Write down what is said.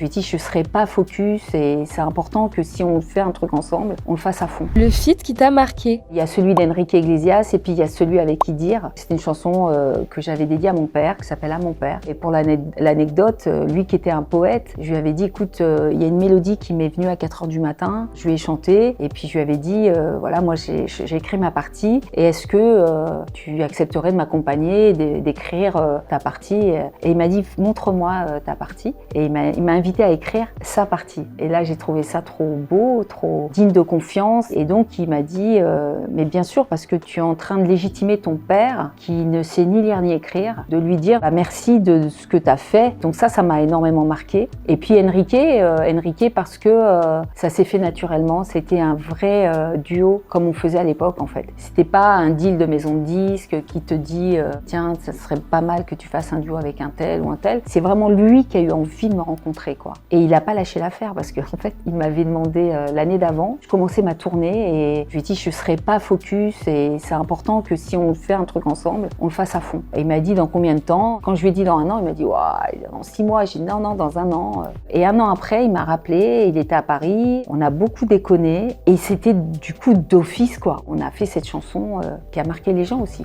lui ai dit je ne serai pas focus et c'est important que si on fait un truc ensemble, on le fasse à fond. Le feat qui t'a marqué? Il y a celui d'Enrique Iglesias et puis il y a celui avec Idir. C'est une chanson que j'avais dédiée à mon père, qui s'appelle À mon père. Et pour l'anecdote, lui qui était un poète, je lui avais dit écoute, il y a une mélodie qui m'est venue à 4h du matin, je lui ai chanté et puis je lui avais dit voilà, moi j'ai écrit ma partie et est-ce que tu accepterais de m'accompagner, d'écrire ta partie? Et il m'a dit montre-moi ta partie et il m'a invité à écrire sa partie. Et là j'ai trouvé ça trop beau, trop digne de confiance et donc il m'a dit mais bien sûr parce que tu es en train de légitimer ton père qui ne sait ni lire ni écrire, de lui dire merci de ce que tu as fait. Donc ça m'a énormément marqué. Et puis Enrique parce que ça s'est fait naturellement, c'était un vrai duo comme on faisait à l'époque en fait. C'était pas un deal de maison de disques qui te dit tiens ça serait pas mal que tu fasses un duo avec un tel ou un tel. C'est vraiment lui qui a eu envie de me rencontrer quoi. Et il a pas lâché l'affaire parce qu'en fait il m'avait demandé l'année d'avant, je commençais ma tournée et je lui ai dit je serai pas focus et c'est important que si on fait un truc ensemble, on le fasse à fond. Et il m'a dit dans combien de temps? Quand je lui ai dit dans 1 an, il m'a dit dans 6 mois. J'ai dit non, dans 1 an. Et 1 an après, il m'a rappelé, il était à Paris, on a beaucoup déconné et c'était du coup d'office quoi. On a fait cette chanson qui a marqué les gens aussi.